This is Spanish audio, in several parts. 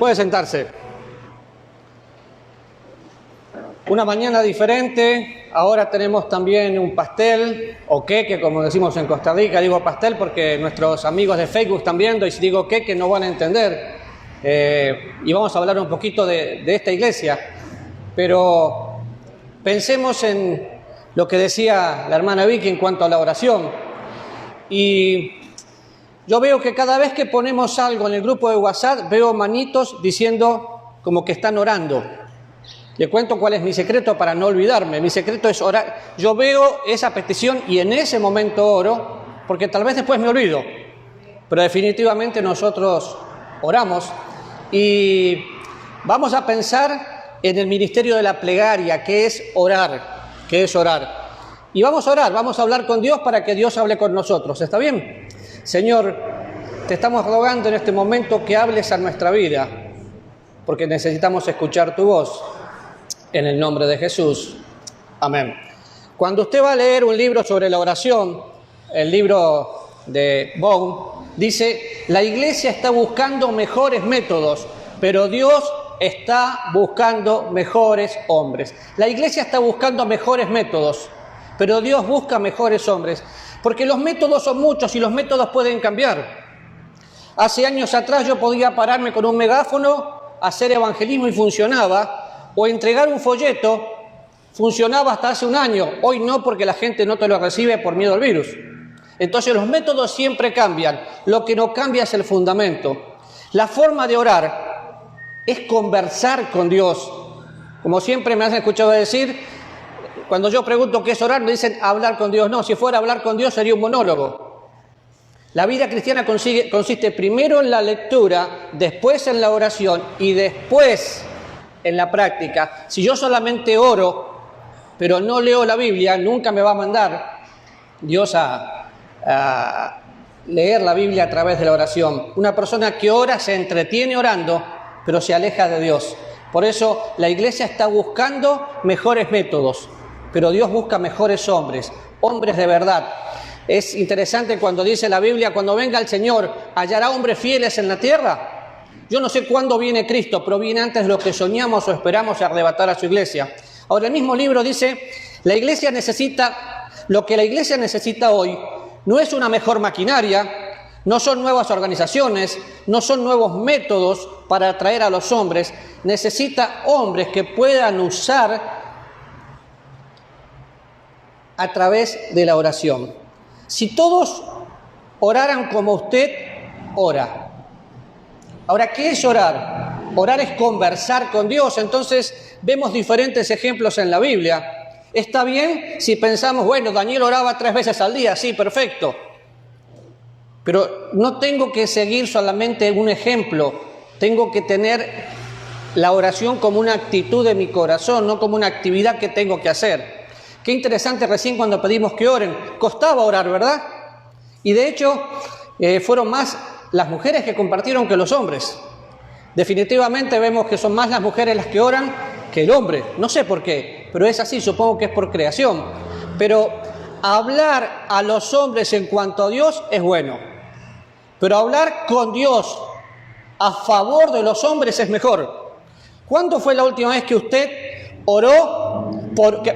Puede sentarse. Una mañana diferente, ahora tenemos también un pastel o queque, como decimos en Costa Rica. Digo pastel porque nuestros amigos de Facebook están viendo y si digo queque no van a entender. Y vamos a hablar un poquito de esta iglesia. Pero pensemos en lo que decía la hermana Vicky en cuanto a la oración. Y yo veo que cada vez que ponemos algo en el grupo de WhatsApp, veo manitos diciendo como que están orando. Le cuento cuál es mi secreto para no olvidarme. Mi secreto es orar. Yo veo esa petición y en ese momento oro, porque tal vez después me olvido. Pero definitivamente nosotros oramos y vamos a pensar en el ministerio de la plegaria, que es orar, Y vamos a orar, vamos a hablar con Dios para que Dios hable con nosotros. ¿Está bien? Señor, te estamos rogando en este momento que hables a nuestra vida, porque necesitamos escuchar tu voz. En el nombre de Jesús. Amén. Cuando usted va a leer un libro sobre la oración, el libro de Bohm, dice, la iglesia está buscando mejores métodos, pero Dios está buscando mejores hombres. La iglesia está buscando mejores métodos, pero Dios busca mejores hombres, porque los métodos son muchos y los métodos pueden cambiar. Hace años atrás yo podía pararme con un megáfono, hacer evangelismo y funcionaba, o entregar un folleto, funcionaba hasta hace un año. Hoy no, porque la gente no te lo recibe por miedo al virus. Entonces los métodos siempre cambian. Lo que no cambia es el fundamento. La forma de orar es conversar con Dios. Como siempre me han escuchado decir, cuando yo pregunto qué es orar, me dicen hablar con Dios. No, si fuera hablar con Dios sería un monólogo. La vida cristiana consiste primero en la lectura, después en la oración y después en la práctica. Si yo solamente oro, pero no leo la Biblia, nunca me va a mandar Dios a leer la Biblia a través de la oración. Una persona que ora se entretiene orando, pero se aleja de Dios. Por eso la iglesia está buscando mejores métodos, pero Dios busca mejores hombres, hombres de verdad. Es interesante cuando dice la Biblia, cuando venga el Señor, ¿hallará hombres fieles en la tierra? Yo no sé cuándo viene Cristo, pero viene antes de lo que soñamos o esperamos arrebatar a su iglesia. Ahora, el mismo libro dice, lo que la iglesia necesita hoy no es una mejor maquinaria, no son nuevas organizaciones, no son nuevos métodos para atraer a los hombres. Necesita hombres que puedan usar a través de la oración. Si todos oraran como usted ora. Ahora, ¿qué es orar? Orar es conversar con Dios. Entonces, vemos diferentes ejemplos en la Biblia. Está bien si pensamos, bueno, Daniel oraba 3 veces al día. Sí, perfecto. Pero no tengo que seguir solamente un ejemplo. Tengo que tener la oración como una actitud de mi corazón, no como una actividad que tengo que hacer. Qué interesante recién cuando pedimos que oren. Costaba orar, ¿verdad? Y de hecho, fueron más las mujeres que compartieron que los hombres. Definitivamente vemos que son más las mujeres las que oran que el hombre. No sé por qué, pero es así, supongo que es por creación. Pero hablar a los hombres en cuanto a Dios es bueno. Pero hablar con Dios a favor de los hombres es mejor. ¿Cuándo fue la última vez que usted oró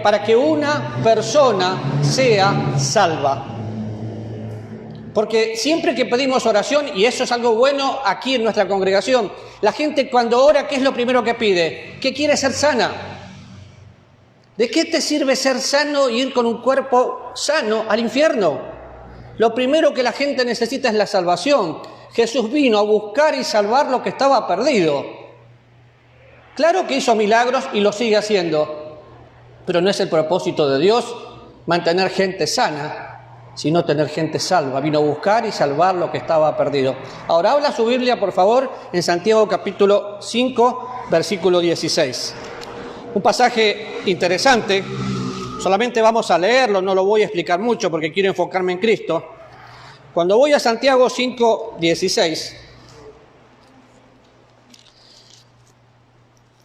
para que una persona sea salva? Porque siempre que pedimos oración, y eso es algo bueno aquí en nuestra congregación, la gente cuando ora, ¿qué es lo primero que pide? ¿Qué quiere ser sana? ¿De qué te sirve ser sano y ir con un cuerpo sano al infierno? Lo primero que la gente necesita es la salvación. Jesús vino a buscar y salvar lo que estaba perdido. Claro que hizo milagros y lo sigue haciendo, pero no es el propósito de Dios mantener gente sana, sino tener gente salva. Vino a buscar y salvar lo que estaba perdido. Ahora habla su Biblia, por favor, en Santiago capítulo 5, versículo 16. Un pasaje interesante, solamente vamos a leerlo, no lo voy a explicar mucho porque quiero enfocarme en Cristo. Cuando voy a Santiago 5, 16,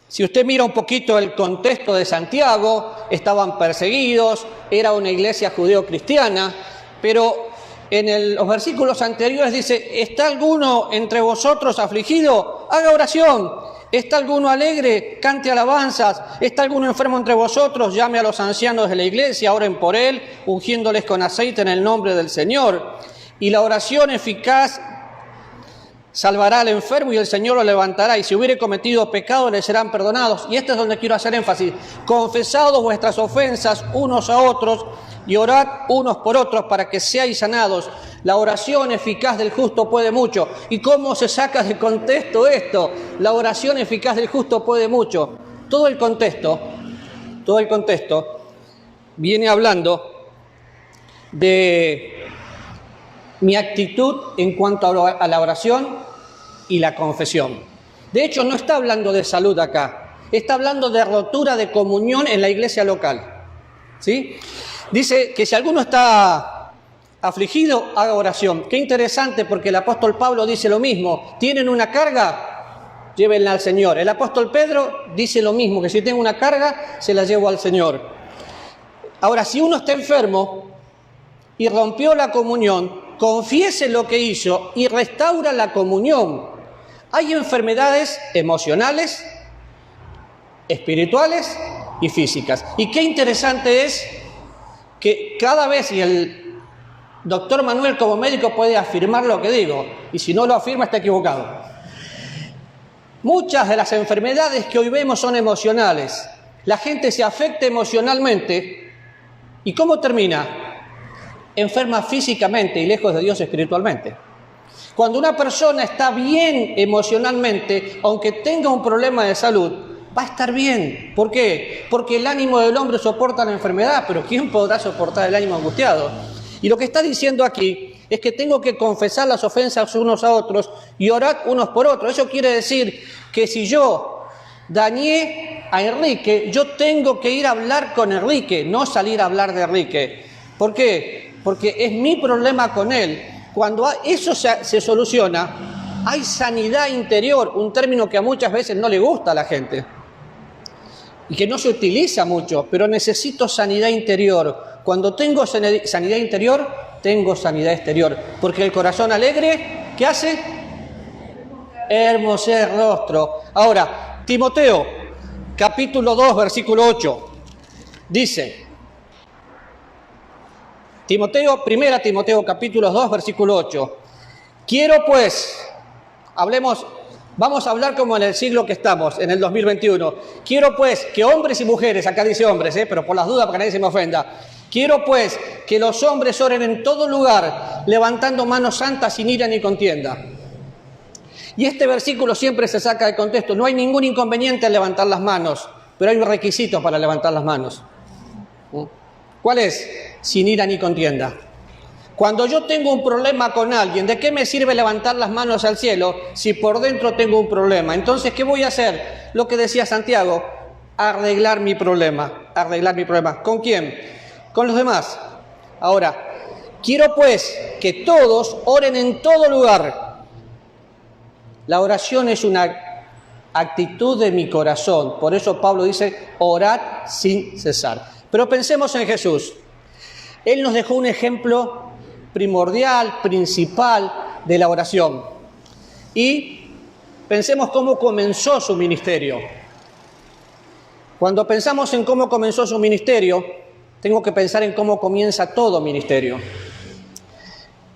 si usted mira un poquito el contexto de Santiago, estaban perseguidos, era una iglesia judeo-cristiana, pero en los versículos anteriores dice, ¿está alguno entre vosotros afligido? haga oración. ¿Está alguno alegre? Cante alabanzas. ¿Está alguno enfermo entre vosotros? Llame a los ancianos de la iglesia, oren por él, ungiéndoles con aceite en el nombre del Señor. Y la oración eficaz salvará al enfermo y el Señor lo levantará. Y si hubiere cometido pecado, le serán perdonados. Y esto es donde quiero hacer énfasis. Confesados vuestras ofensas unos a otros y orad unos por otros para que seáis sanados. La oración eficaz del justo puede mucho. ¿Y cómo se saca de contexto esto? La oración eficaz del justo puede mucho. Todo el contexto viene hablando de mi actitud en cuanto a la oración y la confesión. De hecho, no está hablando de salud acá. Está hablando de rotura de comunión en la iglesia local. ¿Sí? Dice que si alguno está afligido, haga oración. Qué interesante, porque el apóstol Pablo dice lo mismo. ¿Tienen una carga? Llévenla al Señor. El apóstol Pedro dice lo mismo, que si tengo una carga, se la llevo al Señor. Ahora, si uno está enfermo y rompió la comunión, confiese lo que hizo y restaura la comunión. Hay enfermedades emocionales, espirituales y físicas. Y qué interesante es que cada vez, y el doctor Manuel como médico puede afirmar lo que digo, y si no lo afirma está equivocado. Muchas de las enfermedades que hoy vemos son emocionales. La gente se afecta emocionalmente, ¿y cómo termina? Enferma físicamente y lejos de Dios espiritualmente. Cuando una persona está bien emocionalmente, aunque tenga un problema de salud, va a estar bien. ¿Por qué? Porque el ánimo del hombre soporta la enfermedad, pero ¿quién podrá soportar el ánimo angustiado? Y lo que está diciendo aquí es que tengo que confesar las ofensas unos a otros y orar unos por otros. Eso quiere decir que si yo dañé a Enrique, yo tengo que ir a hablar con Enrique, no salir a hablar de Enrique. ¿Por qué? Porque es mi problema con él. Cuando eso se soluciona, hay sanidad interior, un término que a muchas veces no le gusta a la gente y que no se utiliza mucho, pero necesito sanidad interior. Cuando tengo sanidad interior, tengo sanidad exterior, porque el corazón alegre, ¿qué hace? Hermosea el rostro. Ahora, Timoteo, capítulo 2, versículo 8, dice, primera Timoteo, capítulo 2, versículo 8, quiero pues, vamos a hablar como en el siglo que estamos, en el 2021, quiero pues que hombres y mujeres, acá dice hombres, pero por las dudas para que nadie se me ofenda, quiero pues que los hombres oren en todo lugar, levantando manos santas sin ira ni contienda. Y este versículo siempre se saca de contexto. No hay ningún inconveniente en levantar las manos, pero hay un requisito para levantar las manos. ¿Cuál es? Sin ira ni contienda. Cuando yo tengo un problema con alguien, ¿de qué me sirve levantar las manos al cielo si por dentro tengo un problema? Entonces, ¿qué voy a hacer? Lo que decía Santiago, arreglar mi problema. ¿Con quién? Con los demás. Ahora, quiero pues que todos oren en todo lugar. La oración es una actitud de mi corazón. Por eso Pablo dice, orad sin cesar. Pero pensemos en Jesús. Él nos dejó un ejemplo primordial, principal de la oración. Y pensemos cómo comenzó su ministerio. Cuando pensamos en cómo comenzó su ministerio, tengo que pensar en cómo comienza todo ministerio.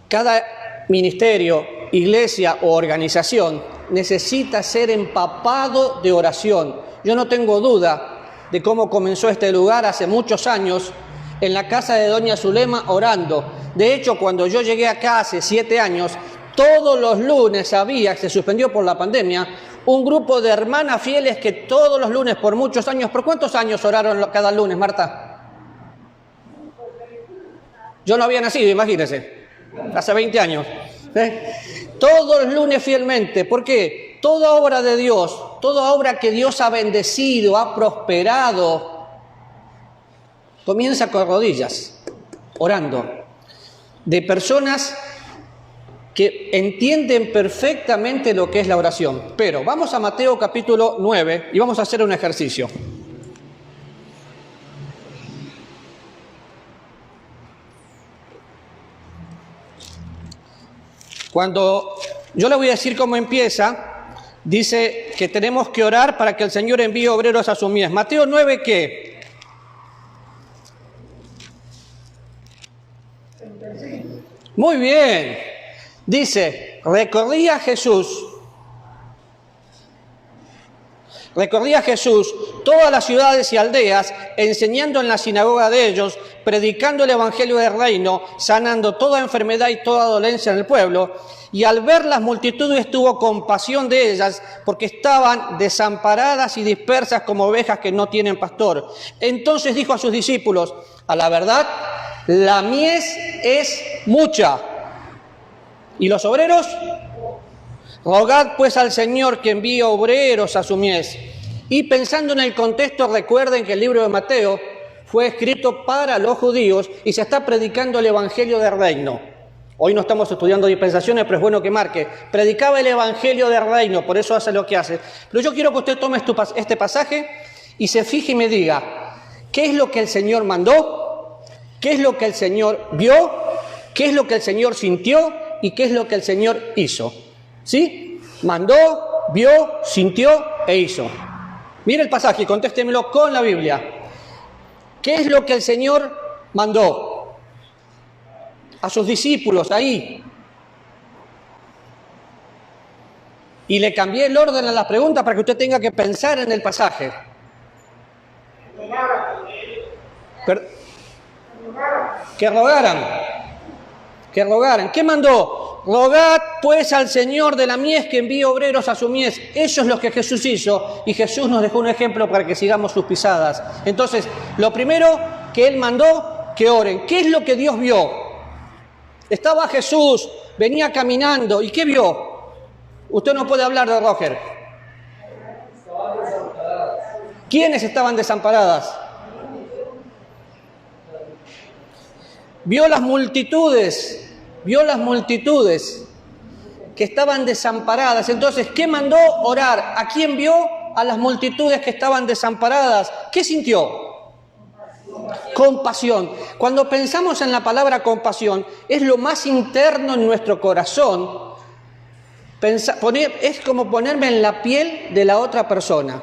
Cada ministerio, iglesia o organización necesita ser empapado de oración. Yo no tengo duda de cómo comenzó este lugar hace muchos años en la casa de doña Zulema orando. De hecho, cuando yo llegué acá hace 7 años, todos los lunes había, se suspendió por la pandemia, un grupo de hermanas fieles que todos los lunes por muchos años, ¿por cuántos años oraron cada lunes, Marta? Yo no había nacido, imagínense, hace 20 años. Todos los lunes fielmente. ¿Por qué? Toda obra de Dios, toda obra que Dios ha bendecido, ha prosperado, comienza con rodillas, orando, de personas que entienden perfectamente lo que es la oración. Pero vamos a Mateo capítulo 9 y vamos a hacer un ejercicio. Cuando yo le voy a decir cómo empieza, dice que tenemos que orar para que el Señor envíe obreros a su mies. Mateo 9, ¿qué? Muy bien. Dice, recorría Jesús todas las ciudades y aldeas, enseñando en la sinagoga de ellos, predicando el evangelio del reino, sanando toda enfermedad y toda dolencia en el pueblo. Y al ver las multitudes tuvo compasión de ellas, porque estaban desamparadas y dispersas como ovejas que no tienen pastor. Entonces dijo a sus discípulos, a la verdad, la mies es mucha, ¿y los obreros? Rogad pues al Señor que envíe obreros a su mies. Y pensando en el contexto, recuerden que el libro de Mateo fue escrito para los judíos y se está predicando el evangelio del reino. Hoy no estamos estudiando dispensaciones, pero es bueno que marque. Predicaba el evangelio del reino, por eso hace lo que hace. Pero yo quiero que usted tome este pasaje y se fije y me diga, ¿qué es lo que el Señor mandó? ¿Qué es lo que el Señor vio? ¿Qué es lo que el Señor sintió? ¿Y qué es lo que el Señor hizo? ¿Sí? Mandó, vio, sintió e hizo. Mire el pasaje y contéstemelo con la Biblia. ¿Qué es lo que el Señor mandó a sus discípulos ahí? Y le cambié el orden a las preguntas para que usted tenga que pensar en el pasaje. Que rogaran. ¿Qué mandó? Rogad pues al Señor de la mies que envíe obreros a su mies. Eso es lo que Jesús hizo y Jesús nos dejó un ejemplo para que sigamos sus pisadas. Entonces, lo primero que Él mandó, que oren. ¿Qué es lo que Dios vio? Estaba Jesús, venía caminando, ¿y qué vio? Usted no puede hablar de Roger. ¿Quiénes estaban desamparadas? Vio las multitudes que estaban desamparadas. Entonces, ¿qué mandó? Orar. ¿A quién vio? A las multitudes que estaban desamparadas. ¿Qué sintió? Compasión. Cuando pensamos en la palabra compasión, es lo más interno en nuestro corazón. Es como ponerme en la piel de la otra persona.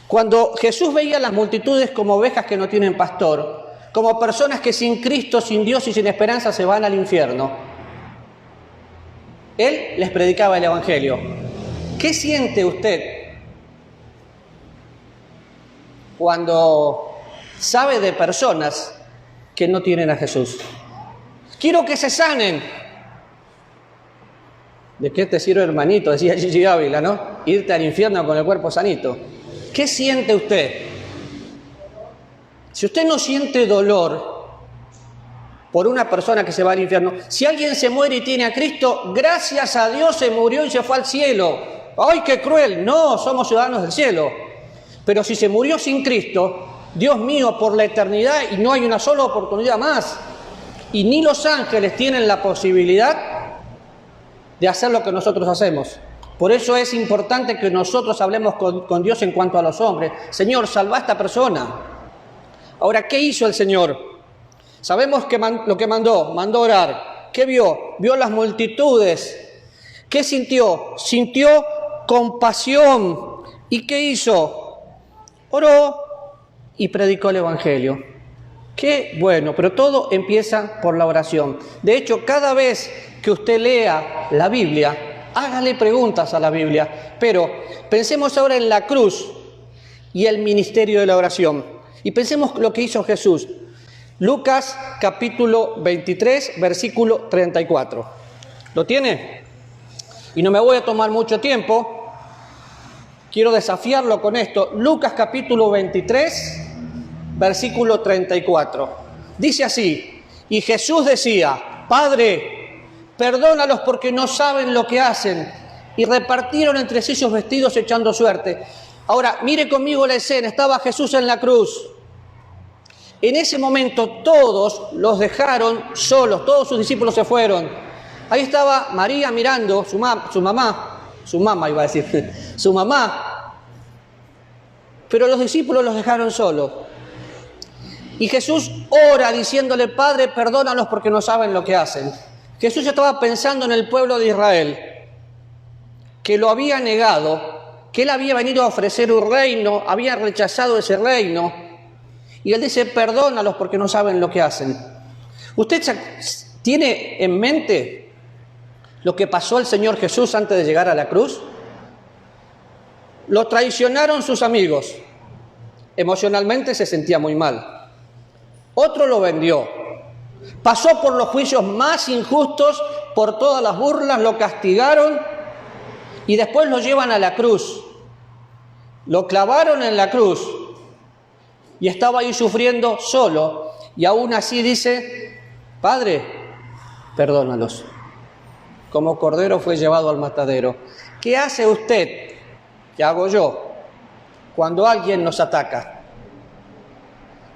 Cuando Jesús veía las multitudes como ovejas que no tienen pastor, como personas que sin Cristo, sin Dios y sin esperanza se van al infierno, Él les predicaba el evangelio. ¿Qué siente usted cuando sabe de personas que no tienen a Jesús? Quiero que se sanen. ¿De qué te sirve, hermanito? Decía Gigi Ávila, ¿no? Irte al infierno con el cuerpo sanito. ¿Qué siente usted? Si usted no siente dolor por una persona que se va al infierno, si alguien se muere y tiene a Cristo, gracias a Dios se murió y se fue al cielo. ¡Ay, qué cruel! No, somos ciudadanos del cielo. Pero si se murió sin Cristo, Dios mío, por la eternidad, y no hay una sola oportunidad más, y ni los ángeles tienen la posibilidad de hacer lo que nosotros hacemos. Por eso es importante que nosotros hablemos con Dios en cuanto a los hombres. Señor, salva a esta persona. Ahora, ¿qué hizo el Señor? Sabemos que lo que mandó orar. ¿Qué vio? Vio las multitudes. ¿Qué sintió? Sintió compasión. ¿Y qué hizo? Oró y predicó el evangelio. Qué bueno, pero todo empieza por la oración. De hecho, cada vez que usted lea la Biblia, hágale preguntas a la Biblia, pero pensemos ahora en la cruz y el ministerio de la oración. Y pensemos lo que hizo Jesús. Lucas capítulo 23, versículo 34. ¿Lo tiene? Y no me voy a tomar mucho tiempo. Quiero desafiarlo con esto. Lucas capítulo 23, versículo 34. Dice así: y Jesús decía, Padre, perdónalos porque no saben lo que hacen. Y repartieron entre sí sus vestidos echando suerte. Ahora, mire conmigo la escena. Estaba Jesús en la cruz. En ese momento todos los dejaron solos. Todos sus discípulos se fueron. Ahí estaba María mirando, su mamá iba a decir, su mamá. Pero los discípulos los dejaron solos. Y Jesús ora diciéndole, Padre, perdónalos porque no saben lo que hacen. Jesús estaba pensando en el pueblo de Israel. que lo había negado, que él había venido a ofrecer un reino, había rechazado ese reino, y él dice, perdónalos porque no saben lo que hacen. ¿Usted tiene en mente lo que pasó al Señor Jesús antes de llegar a la cruz? Lo traicionaron sus amigos. Emocionalmente se sentía muy mal. Otro lo vendió. Pasó por los juicios más injustos, por todas las burlas, lo castigaron y después lo llevan a la cruz. Lo clavaron en la cruz y estaba ahí sufriendo solo. Y aún así dice, Padre, perdónalos. Como cordero fue llevado al matadero. ¿Qué hace usted? ¿Qué hago yo? Cuando alguien nos ataca.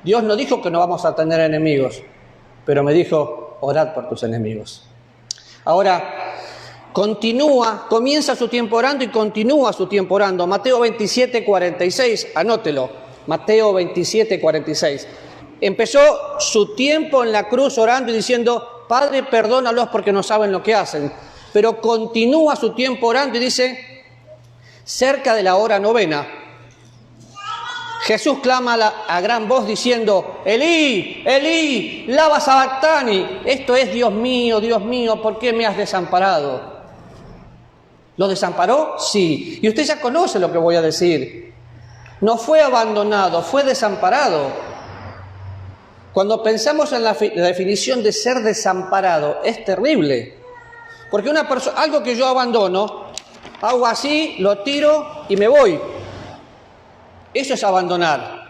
Dios no dijo que no vamos a tener enemigos, pero me dijo, orad por tus enemigos. Ahora, comienza su tiempo orando y continúa su tiempo orando. Mateo 27, 46, anótelo. Mateo 27, 46. Empezó su tiempo en la cruz orando y diciendo, Padre, perdónalos porque no saben lo que hacen. Pero continúa su tiempo orando y dice, cerca de la hora novena, Jesús clama a gran voz diciendo, Elí, Elí, lama sabactani. Esto es, Dios mío, ¿por qué me has desamparado? ¿Lo desamparó? Sí. Y usted ya conoce lo que voy a decir. No fue abandonado, fue desamparado. Cuando pensamos en la definición de ser desamparado, es terrible. Porque algo que yo abandono, hago así, lo tiro y me voy. Eso es abandonar.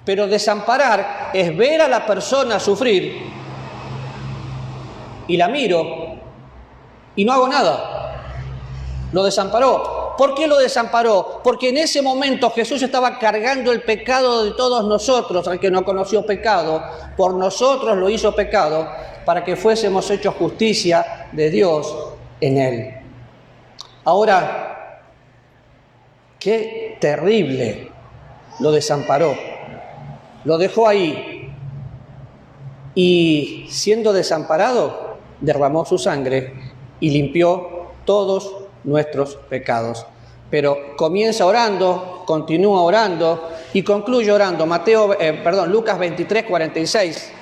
Pero desamparar es ver a la persona sufrir y la miro y no hago nada. Lo desamparó. ¿Por qué lo desamparó? Porque en ese momento Jesús estaba cargando el pecado de todos nosotros, al que no conoció pecado, por nosotros lo hizo pecado, para que fuésemos hechos justicia de Dios en él. Ahora, qué terrible, lo desamparó, lo dejó ahí y siendo desamparado derramó su sangre y limpió todos nuestros pecados. Pero comienza orando, continúa orando y concluye orando. Lucas 23, 46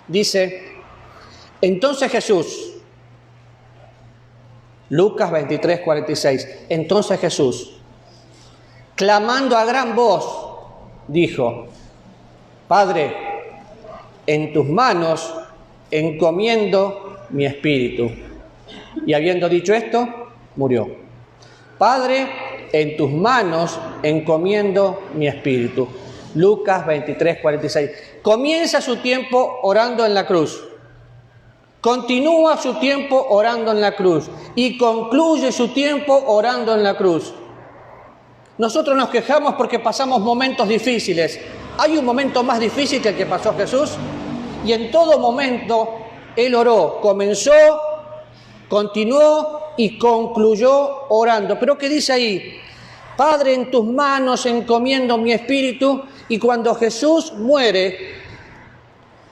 dice, entonces Jesús, Lucas 23, 46, entonces Jesús, clamando a gran voz, dijo, Padre, en tus manos encomiendo mi espíritu. Y habiendo dicho esto, murió. Padre, en tus manos encomiendo mi espíritu. Lucas 23, 46. Comienza su tiempo orando en la cruz. Continúa su tiempo orando en la cruz. Y concluye su tiempo orando en la cruz. Nosotros nos quejamos porque pasamos momentos difíciles. ¿Hay un momento más difícil que el que pasó Jesús? Y en todo momento Él oró. Comenzó, continuó y concluyó orando. ¿Pero qué dice ahí? Padre, en tus manos encomiendo mi espíritu. Y cuando Jesús muere,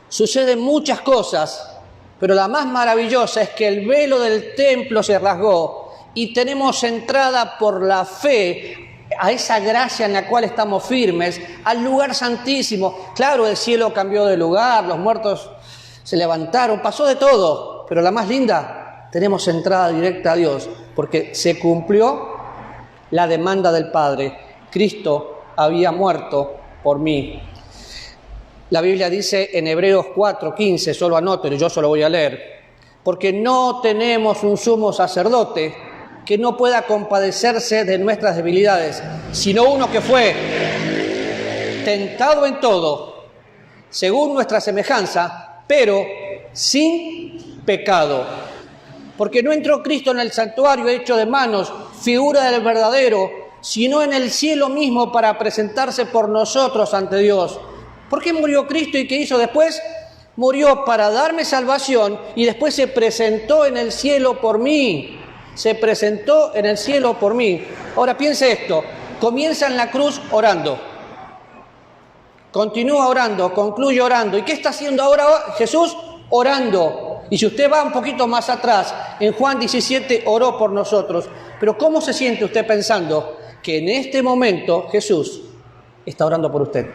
suceden muchas cosas. Pero la más maravillosa es que el velo del templo se rasgó y tenemos entrada por la fe a esa gracia en la cual estamos firmes, al lugar santísimo. Claro, el cielo cambió de lugar, los muertos se levantaron, pasó de todo, pero la más linda, tenemos entrada directa a Dios, porque se cumplió la demanda del Padre. Cristo había muerto por mí. La Biblia dice en Hebreos 4:15, solo anótelo, yo solo voy a leer, porque no tenemos un sumo sacerdote que no pueda compadecerse de nuestras debilidades, sino uno que fue tentado en todo, según nuestra semejanza, pero sin pecado. Porque no entró Cristo en el santuario hecho de manos, figura del verdadero, sino en el cielo mismo para presentarse por nosotros ante Dios. ¿Por qué murió Cristo y qué hizo después? Murió para darme salvación y después se presentó en el cielo por mí. Se presentó en el cielo por mí. Ahora piense esto, comienza en la cruz orando, continúa orando, concluye orando. ¿Y qué está haciendo ahora Jesús? Orando. Y si usted va un poquito más atrás, en Juan 17 oró por nosotros. Pero ¿cómo se siente usted pensando que en este momento Jesús está orando por usted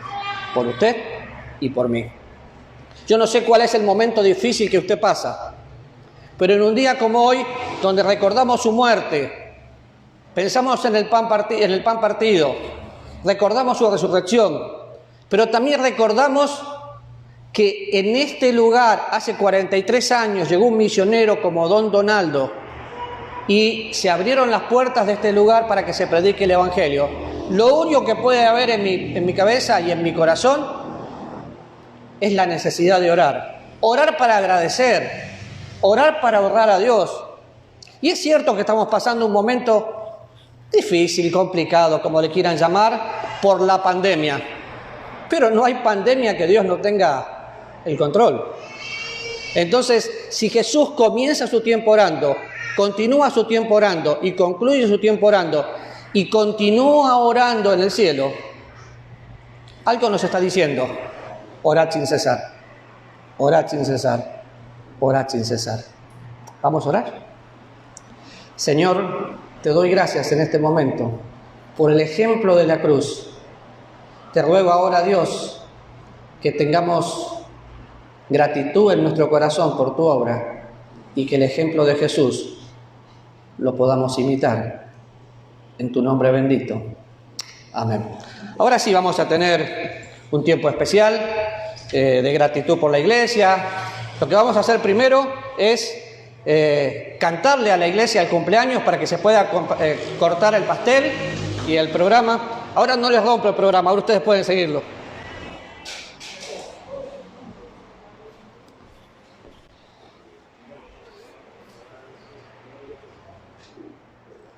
y por mí? Yo no sé cuál es el momento difícil que usted pasa, pero en un día como hoy, donde recordamos su muerte, pensamos en el pan partido, recordamos su resurrección, pero también recordamos que en este lugar, hace 43 años, llegó un misionero como Don Donaldo y se abrieron las puertas de este lugar para que se predique el Evangelio. Lo único que puede haber en mi cabeza y en mi corazón es la necesidad de orar. Orar para agradecer, orar para honrar a Dios. Y es cierto que estamos pasando un momento difícil, complicado, como le quieran llamar, por la pandemia. Pero no hay pandemia que Dios no tenga el control. Entonces, si Jesús comienza su tiempo orando, continúa su tiempo orando y concluye su tiempo orando y continúa orando en el cielo, algo nos está diciendo: orad sin cesar, orad sin cesar, orad sin cesar. ¿Vamos a orar? Señor, te doy gracias en este momento por el ejemplo de la cruz. Te ruego ahora, Dios, que tengamos gratitud en nuestro corazón por tu obra y que el ejemplo de Jesús lo podamos imitar. En tu nombre bendito. Amén. Ahora sí vamos a tener un tiempo especial de gratitud por la iglesia. Lo que vamos a hacer primero es cantarle a la iglesia el cumpleaños para que se pueda cortar el pastel y el programa. Ahora no les rompo el programa, ahora ustedes pueden seguirlo.